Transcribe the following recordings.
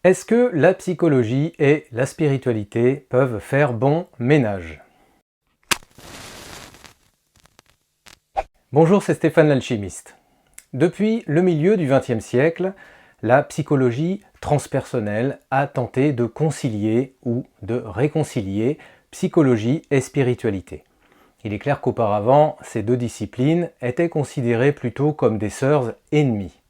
Est-ce que la psychologie et la spiritualité peuvent faire bon ménage? Bonjour, c'est Stéphane l'Alchimiste. Depuis le milieu du XXe siècle, la psychologie transpersonnelle a tenté de concilier ou de réconcilier psychologie et spiritualité. Il est clair qu'auparavant, ces deux disciplines étaient considérées plutôt comme des sœurs ennemies,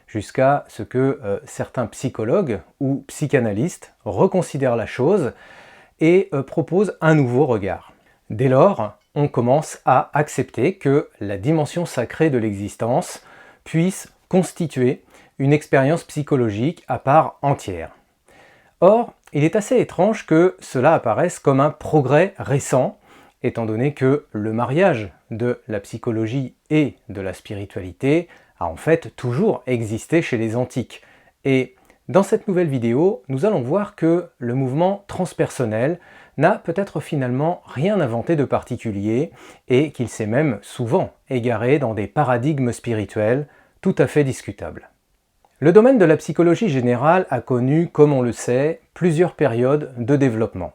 jusqu'à ce que certains psychologues ou psychanalystes reconsidèrent la chose et proposent un nouveau regard. Dès lors, on commence à accepter que la dimension sacrée de l'existence puisse constituer une expérience psychologique à part entière. Or, il est assez étrange que cela apparaisse comme un progrès récent, étant donné que le mariage de la psychologie et de la spiritualité a en fait toujours existé chez les antiques. Et dans cette nouvelle vidéo, nous allons voir que le mouvement transpersonnel n'a peut-être finalement rien inventé de particulier et qu'il s'est même souvent égaré dans des paradigmes spirituels tout à fait discutables. Le domaine de la psychologie générale a connu, comme on le sait, plusieurs périodes de développement.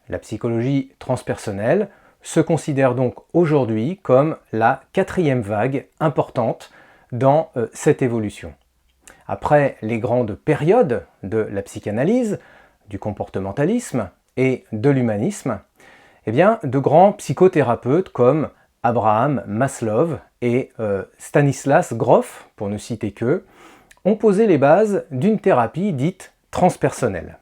La psychologie transpersonnelle se considère donc aujourd'hui comme la quatrième vague importante dans cette évolution. Après les grandes périodes de la psychanalyse, du comportementalisme et de l'humanisme, eh bien, de grands psychothérapeutes comme Abraham Maslow et Stanislas Grof, pour ne citer qu'eux, ont posé les bases d'une thérapie dite transpersonnelle.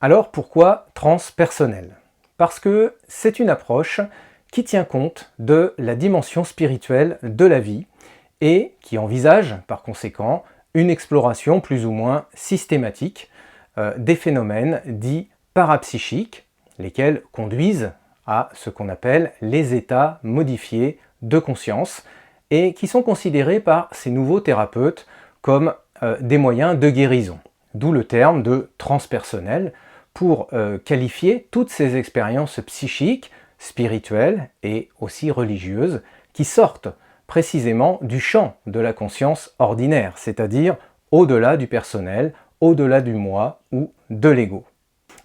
Alors pourquoi transpersonnelle? Parce que c'est une approche qui tient compte de la dimension spirituelle de la vie et qui envisage par conséquent une exploration plus ou moins systématique des phénomènes dits parapsychiques, lesquels conduisent à ce qu'on appelle les états modifiés de conscience et qui sont considérés par ces nouveaux thérapeutes comme des moyens de guérison, d'où le terme de transpersonnel pour qualifier toutes ces expériences psychiques, spirituelles et aussi religieuses qui sortent précisément du champ de la conscience ordinaire, c'est-à-dire au-delà du personnel, au-delà du moi ou de l'ego.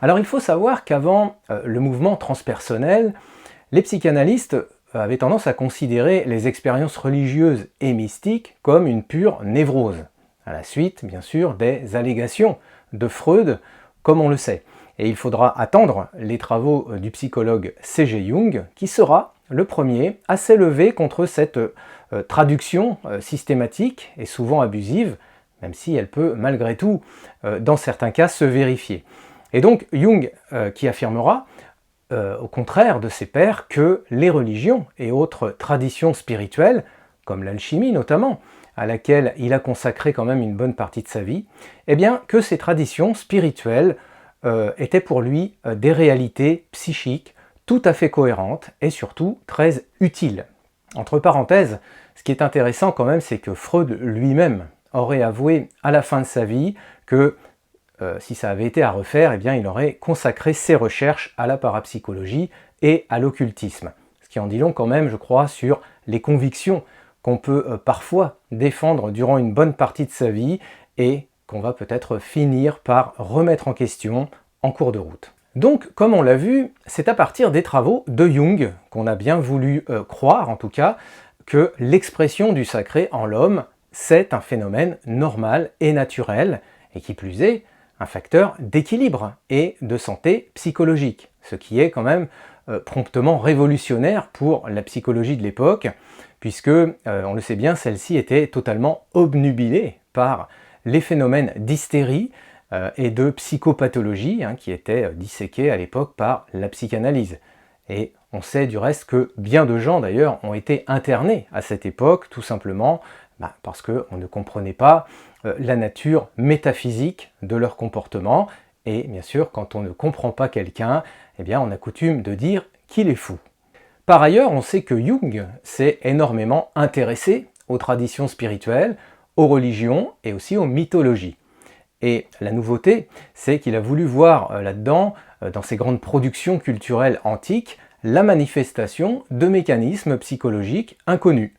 Alors il faut savoir qu'avant le mouvement transpersonnel, les psychanalystes avaient tendance à considérer les expériences religieuses et mystiques comme une pure névrose, à la suite bien sûr des allégations de Freud, comme on le sait. Et il faudra attendre les travaux du psychologue C.G. Jung, qui sera le premier à s'élever contre cette traduction systématique et souvent abusive, même si elle peut malgré tout, dans certains cas, se vérifier. Et donc Jung qui affirmera, au contraire de ses pairs, que les religions et autres traditions spirituelles, comme l'alchimie notamment, à laquelle il a consacré quand même une bonne partie de sa vie, eh bien que ces traditions spirituelles étaient pour lui des réalités psychiques tout à fait cohérentes et surtout très utiles. Entre parenthèses, ce qui est intéressant quand même, c'est que Freud lui-même aurait avoué à la fin de sa vie que si ça avait été à refaire, eh bien, il aurait consacré ses recherches à la parapsychologie et à l'occultisme. Ce qui en dit long quand même, je crois, sur les convictions qu'on peut parfois défendre durant une bonne partie de sa vie et qu'on va peut-être finir par remettre en question en cours de route. Donc, comme on l'a vu, c'est à partir des travaux de Jung qu'on a bien voulu croire, en tout cas, que l'expression du sacré en l'homme, c'est un phénomène normal et naturel, et qui plus est, un facteur d'équilibre et de santé psychologique, ce qui est quand même promptement révolutionnaire pour la psychologie de l'époque, puisque, on le sait bien, celle-ci était totalement obnubilée par les phénomènes d'hystérie et de psychopathologie qui étaient disséqués à l'époque par la psychanalyse. Et on sait du reste que bien de gens d'ailleurs ont été internés à cette époque, tout simplement parce qu'on ne comprenait pas la nature métaphysique de leur comportement. Et bien sûr, quand on ne comprend pas quelqu'un, eh bien on a coutume de dire qu'il est fou. Par ailleurs, on sait que Jung s'est énormément intéressé aux traditions spirituelles, aux religions et aussi aux mythologies. Et la nouveauté, c'est qu'il a voulu voir là-dedans, dans ces grandes productions culturelles antiques, la manifestation de mécanismes psychologiques inconnus.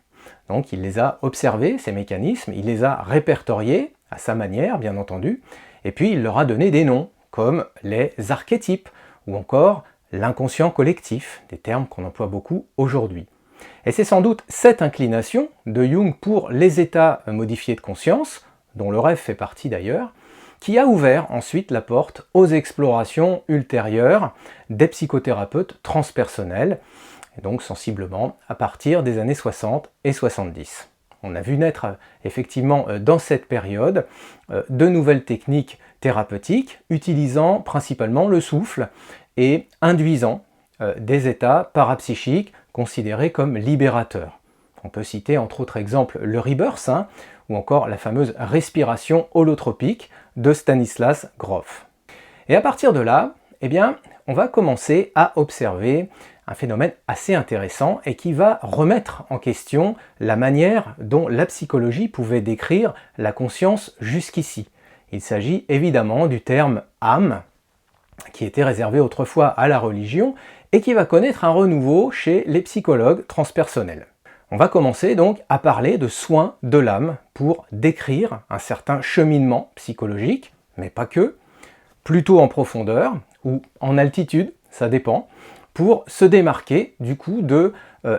Donc il les a observés, ces mécanismes, il les a répertoriés, à sa manière bien entendu, et puis il leur a donné des noms, comme les archétypes, ou encore l'inconscient collectif, des termes qu'on emploie beaucoup aujourd'hui. Et c'est sans doute cette inclination de Jung pour les états modifiés de conscience, dont le rêve fait partie d'ailleurs, qui a ouvert ensuite la porte aux explorations ultérieures des psychothérapeutes transpersonnels, et donc sensiblement à partir des années 60 et 70. On a vu naître effectivement dans cette période de nouvelles techniques thérapeutiques utilisant principalement le souffle et induisant des états parapsychiques considérés comme libérateurs. On peut citer entre autres exemples le rebirth, ou encore la fameuse respiration holotropique de Stanislas Grof. Et à partir de là, eh bien, on va commencer à observer un phénomène assez intéressant et qui va remettre en question la manière dont la psychologie pouvait décrire la conscience jusqu'ici. Il s'agit évidemment du terme âme, qui était réservé autrefois à la religion et qui va connaître un renouveau chez les psychologues transpersonnels. On va commencer donc à parler de soins de l'âme pour décrire un certain cheminement psychologique, mais pas que, plutôt en profondeur ou en altitude, ça dépend, pour se démarquer du coup de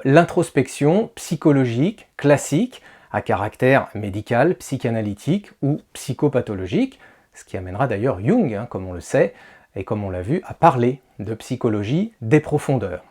l'introspection psychologique classique à caractère médical, psychanalytique ou psychopathologique, ce qui amènera d'ailleurs Jung, comme on le sait, et comme on l'a vu, à parler de psychologie des profondeurs.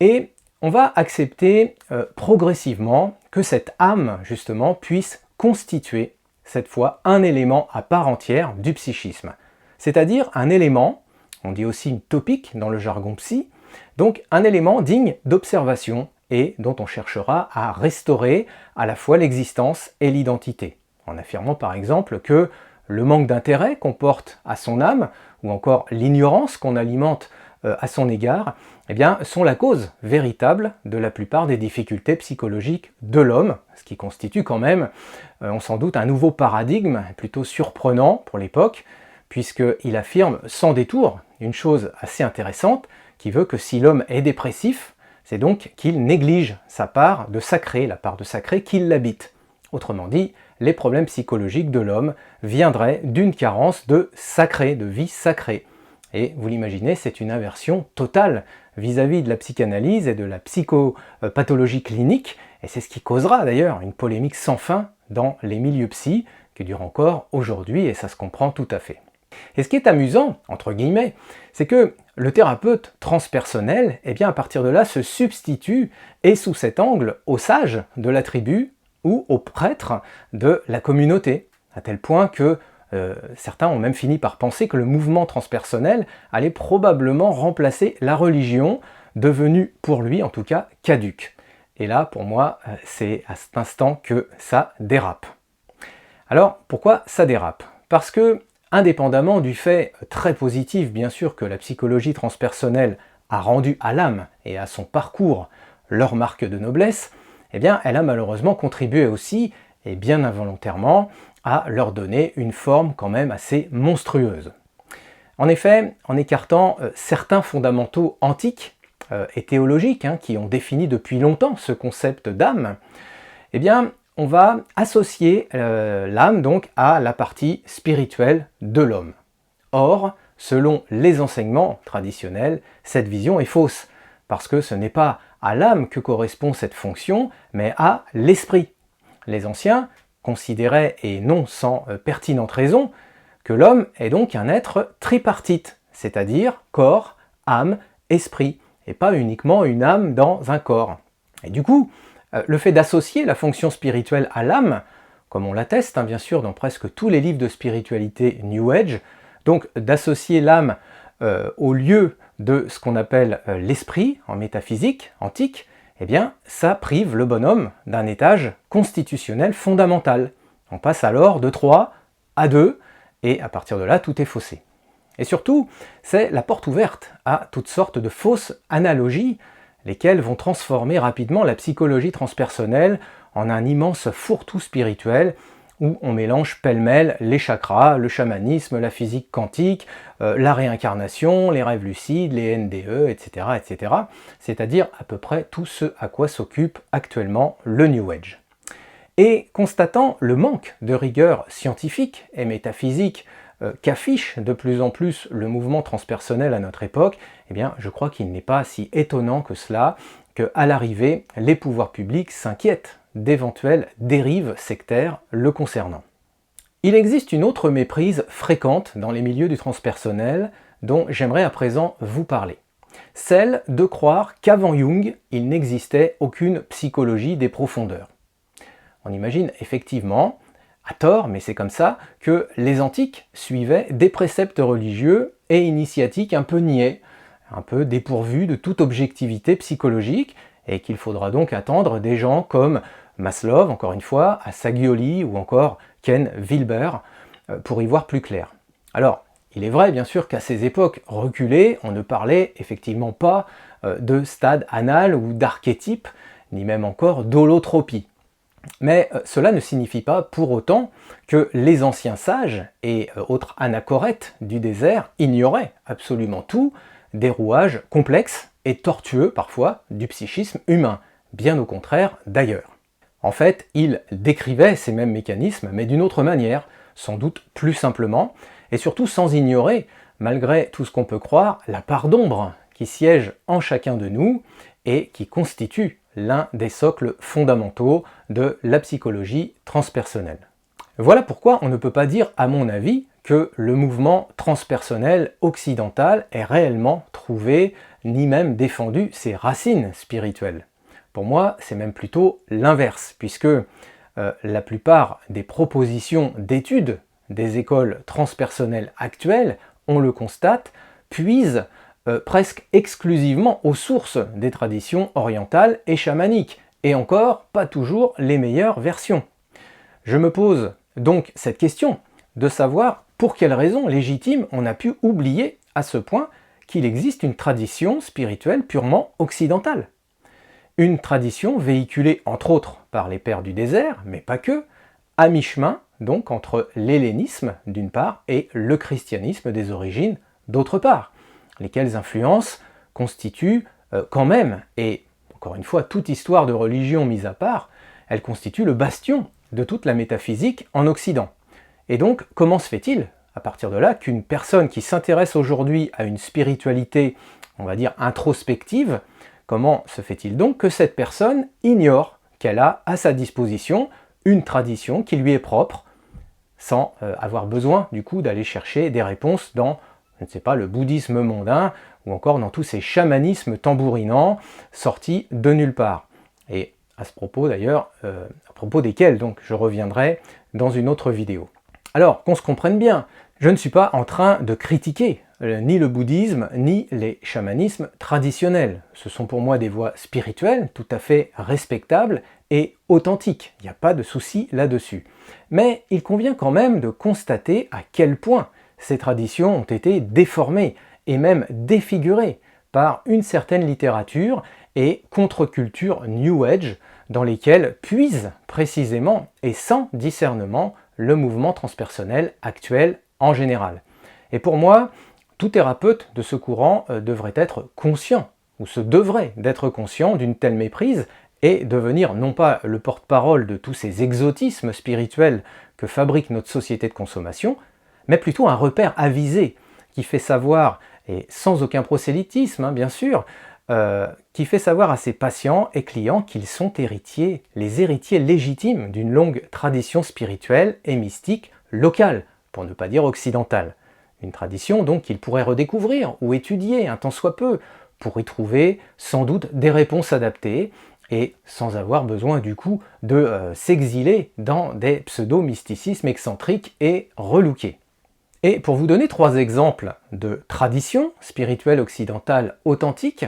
Et on va accepter progressivement que cette âme, justement, puisse constituer, cette fois, un élément à part entière du psychisme. C'est-à-dire un élément, on dit aussi une topique dans le jargon psy, donc un élément digne d'observation et dont on cherchera à restaurer à la fois l'existence et l'identité, en affirmant par exemple que le manque d'intérêt qu'on porte à son âme, ou encore l'ignorance qu'on alimente à son égard, eh bien, sont la cause véritable de la plupart des difficultés psychologiques de l'homme, ce qui constitue quand même, on s'en doute, un nouveau paradigme plutôt surprenant pour l'époque, puisqu'il affirme sans détour une chose assez intéressante, qui veut que si l'homme est dépressif, c'est donc qu'il néglige sa part de sacré, la part de sacré qui l'habite. Autrement dit, les problèmes psychologiques de l'homme viendraient d'une carence de sacré, de vie sacrée. Et vous l'imaginez, c'est une inversion totale vis-à-vis de la psychanalyse et de la psychopathologie clinique, et c'est ce qui causera d'ailleurs une polémique sans fin dans les milieux psy, qui dure encore aujourd'hui, et ça se comprend tout à fait. Et ce qui est amusant, entre guillemets, c'est que le thérapeute transpersonnel, eh bien à partir de là, se substitue, et sous cet angle, au sage de la tribu ou au prêtre de la communauté, à tel point que certains ont même fini par penser que le mouvement transpersonnel allait probablement remplacer la religion, devenue pour lui en tout cas caduque. Et là, pour moi, c'est à cet instant que ça dérape. Alors, pourquoi ça dérape? Parce que, indépendamment du fait très positif, bien sûr, que la psychologie transpersonnelle a rendu à l'âme et à son parcours leur marque de noblesse, eh bien, elle a malheureusement contribué aussi, et bien involontairement, à leur donner une forme quand même assez monstrueuse. En effet, en écartant certains fondamentaux antiques et théologiques qui ont défini depuis longtemps ce concept d'âme, eh bien, on va associer l'âme donc à la partie spirituelle de l'homme. Or, selon les enseignements traditionnels, cette vision est fausse, parce que ce n'est pas à l'âme que correspond cette fonction, mais à l'esprit. Les anciens considéraient, et non sans pertinente raison, que l'homme est donc un être tripartite, c'est-à-dire corps, âme, esprit, et pas uniquement une âme dans un corps. Et du coup, le fait d'associer la fonction spirituelle à l'âme, comme on l'atteste bien sûr dans presque tous les livres de spiritualité New Age, donc d'associer l'âme au lieu de ce qu'on appelle l'esprit en métaphysique antique, eh bien ça prive le bonhomme d'un étage constitutionnel fondamental. On passe alors de 3 à 2, et à partir de là, tout est faussé. Et surtout, c'est la porte ouverte à toutes sortes de fausses analogies, lesquelles vont transformer rapidement la psychologie transpersonnelle en un immense fourre-tout spirituel, où on mélange pêle-mêle les chakras, le chamanisme, la physique quantique, la réincarnation, les rêves lucides, les NDE, etc., etc. C'est-à-dire à peu près tout ce à quoi s'occupe actuellement le New Age. Et constatant le manque de rigueur scientifique et métaphysique qu'affiche de plus en plus le mouvement transpersonnel à notre époque, eh bien, je crois qu'il n'est pas si étonnant que cela, qu'à l'arrivée, les pouvoirs publics s'inquiètent d'éventuelles dérives sectaires le concernant. Il existe une autre méprise fréquente dans les milieux du transpersonnel dont j'aimerais à présent vous parler. Celle de croire qu'avant Jung, il n'existait aucune psychologie des profondeurs. On imagine effectivement, à tort, mais c'est comme ça, que les antiques suivaient des préceptes religieux et initiatiques un peu niais, un peu dépourvus de toute objectivité psychologique, et qu'il faudra donc attendre des gens comme Maslow, encore une fois, Assagioli ou encore Ken Wilber pour y voir plus clair. Alors, il est vrai bien sûr qu'à ces époques reculées, on ne parlait effectivement pas de stade anal ou d'archétype, ni même encore d'holotropie. Mais cela ne signifie pas pour autant que les anciens sages et autres anachorètes du désert ignoraient absolument tout des rouages complexes et tortueux parfois du psychisme humain, bien au contraire d'ailleurs. En fait, ils décrivaient ces mêmes mécanismes, mais d'une autre manière, sans doute plus simplement, et surtout sans ignorer, malgré tout ce qu'on peut croire, la part d'ombre qui siège en chacun de nous et qui constitue l'un des socles fondamentaux de la psychologie transpersonnelle. Voilà pourquoi on ne peut pas dire, à mon avis, que le mouvement transpersonnel occidental ait réellement trouvé, ni même défendu ses racines spirituelles. Pour moi, c'est même plutôt l'inverse, puisque la plupart des propositions d'études des écoles transpersonnelles actuelles, on le constate, puisent presque exclusivement aux sources des traditions orientales et chamaniques, et encore pas toujours les meilleures versions. Je me pose donc cette question de savoir pour quelles raisons légitimes on a pu oublier à ce point qu'il existe une tradition spirituelle purement occidentale. Une tradition véhiculée entre autres par les pères du désert, mais pas que, à mi-chemin donc entre l'hellénisme d'une part et le christianisme des origines d'autre part, lesquelles influences constituent quand même, et encore une fois toute histoire de religion mise à part, elles constituent le bastion de toute la métaphysique en Occident. Et donc comment se fait-il, à partir de là, qu'une personne qui s'intéresse aujourd'hui à une spiritualité, on va dire introspective, comment se fait-il donc que cette personne ignore qu'elle a à sa disposition une tradition qui lui est propre, sans avoir besoin du coup d'aller chercher des réponses dans, je ne sais pas, le bouddhisme mondain, ou encore dans tous ces chamanismes tambourinants sortis de nulle part. Et à ce propos d'ailleurs, à propos desquels donc je reviendrai dans une autre vidéo. Alors, qu'on se comprenne bien, je ne suis pas en train de critiquer ni le bouddhisme, ni les chamanismes traditionnels. Ce sont pour moi des voies spirituelles tout à fait respectables et authentiques. Il n'y a pas de souci là-dessus. Mais il convient quand même de constater à quel point ces traditions ont été déformées et même défigurées par une certaine littérature et contre-culture New Age dans lesquelles puise précisément et sans discernement le mouvement transpersonnel actuel en général. Et pour moi, tout thérapeute de ce courant devrait être conscient, ou se devrait d'être conscient d'une telle méprise et devenir non pas le porte-parole de tous ces exotismes spirituels que fabrique notre société de consommation, mais plutôt un repère avisé qui fait savoir, et sans aucun prosélytisme bien sûr, qui fait savoir à ses patients et clients qu'ils sont héritiers, les héritiers légitimes d'une longue tradition spirituelle et mystique locale, pour ne pas dire occidentale. Une tradition donc qu'ils pourraient redécouvrir ou étudier un tant soit peu, pour y trouver sans doute des réponses adaptées, et sans avoir besoin du coup de s'exiler dans des pseudo-mysticismes excentriques et relookés. Et pour vous donner 3 exemples de traditions spirituelles occidentales authentiques,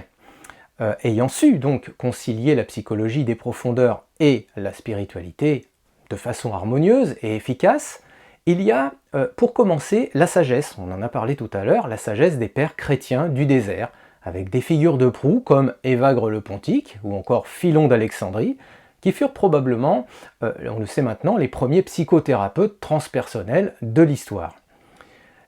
ayant su donc concilier la psychologie des profondeurs et la spiritualité de façon harmonieuse et efficace, il y a, pour commencer, la sagesse, on en a parlé tout à l'heure, la sagesse des pères chrétiens du désert, avec des figures de proue comme Évagre le Pontique ou encore Philon d'Alexandrie, qui furent probablement, on le sait maintenant, les premiers psychothérapeutes transpersonnels de l'histoire.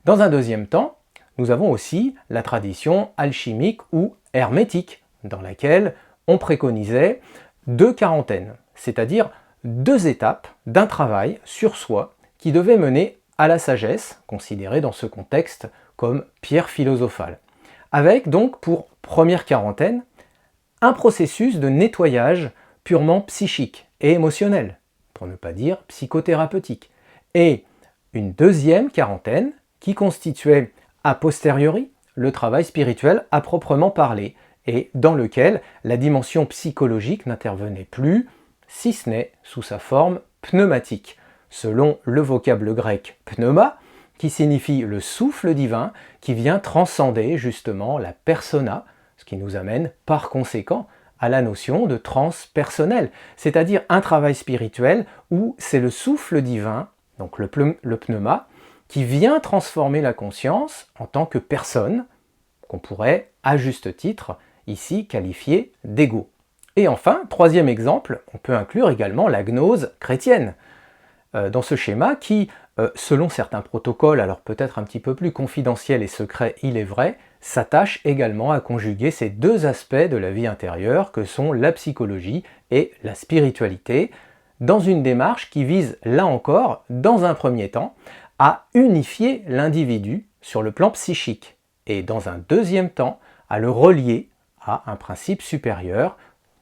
Dans un deuxième temps, nous avons aussi la tradition alchimique ou hermétique, dans laquelle on préconisait 2 quarantaines, c'est-à-dire 2 étapes d'un travail sur soi qui devait mener à la sagesse, considérée dans ce contexte comme pierre philosophale. Avec donc pour première quarantaine, un processus de nettoyage purement psychique et émotionnel, pour ne pas dire psychothérapeutique, et une deuxième quarantaine qui constituait a posteriori le travail spirituel à proprement parler, et dans lequel la dimension psychologique n'intervenait plus, si ce n'est sous sa forme pneumatique, selon le vocable grec pneuma, qui signifie le souffle divin, qui vient transcender justement la persona, ce qui nous amène par conséquent à la notion de transpersonnel, c'est-à-dire un travail spirituel où c'est le souffle divin, donc le pneuma, qui vient transformer la conscience en tant que personne, qu'on pourrait, à juste titre, ici qualifier d'ego. Et enfin, troisième exemple, on peut inclure également la gnose chrétienne, dans ce schéma qui, selon certains protocoles, alors peut-être un petit peu plus confidentiels et secrets, il est vrai, s'attache également à conjuguer ces deux aspects de la vie intérieure que sont la psychologie et la spiritualité, dans une démarche qui vise, là encore, dans un premier temps, à unifier l'individu sur le plan psychique, et dans un deuxième temps, à le relier à un principe supérieur,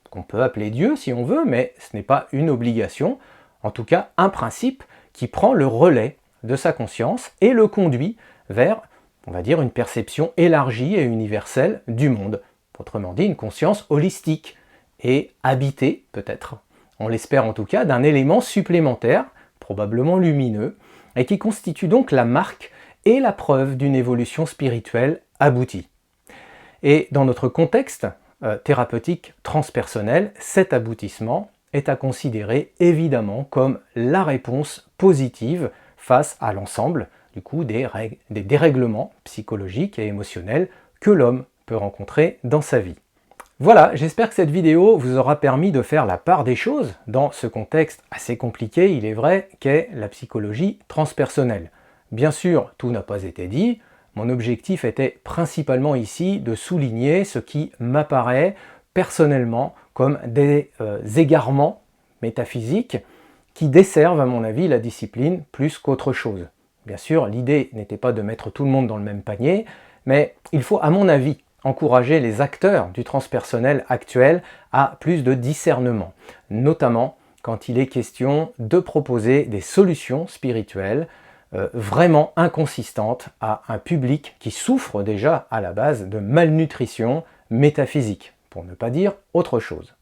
qu'on peut appeler Dieu si on veut, mais ce n'est pas une obligation, en tout cas un principe qui prend le relais de sa conscience et le conduit vers, on va dire, une perception élargie et universelle du monde. Autrement dit, une conscience holistique et habitée, peut-être, on l'espère en tout cas, d'un élément supplémentaire, probablement lumineux, et qui constitue donc la marque et la preuve d'une évolution spirituelle aboutie. Et dans notre contexte thérapeutique transpersonnel, cet aboutissement est à considérer évidemment comme la réponse positive face à l'ensemble du coup des dérèglements psychologiques et émotionnels que l'homme peut rencontrer dans sa vie. Voilà, j'espère que cette vidéo vous aura permis de faire la part des choses dans ce contexte assez compliqué, il est vrai, qu'est la psychologie transpersonnelle. Bien sûr, tout n'a pas été dit. Mon objectif était principalement ici de souligner ce qui m'apparaît personnellement comme des égarements métaphysiques qui desservent à mon avis la discipline plus qu'autre chose. Bien sûr, l'idée n'était pas de mettre tout le monde dans le même panier, mais il faut à mon avis encourager les acteurs du transpersonnel actuel à plus de discernement, notamment quand il est question de proposer des solutions spirituelles vraiment inconsistantes à un public qui souffre déjà à la base de malnutrition métaphysique, pour ne pas dire autre chose.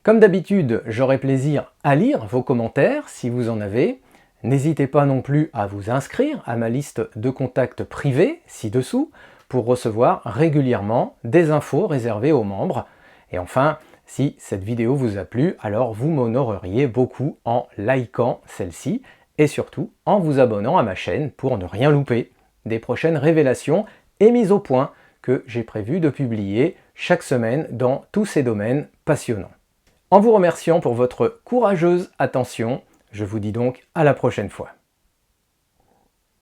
Comme d'habitude, j'aurai plaisir à lire vos commentaires si vous en avez. N'hésitez pas non plus à vous inscrire à ma liste de contacts privés ci-dessous pour recevoir régulièrement des infos réservées aux membres. Et enfin, si cette vidéo vous a plu, alors vous m'honoreriez beaucoup en likant celle-ci et surtout en vous abonnant à ma chaîne pour ne rien louper des prochaines révélations et mises au point que j'ai prévu de publier chaque semaine dans tous ces domaines passionnants. En vous remerciant pour votre courageuse attention, je vous dis donc à la prochaine fois.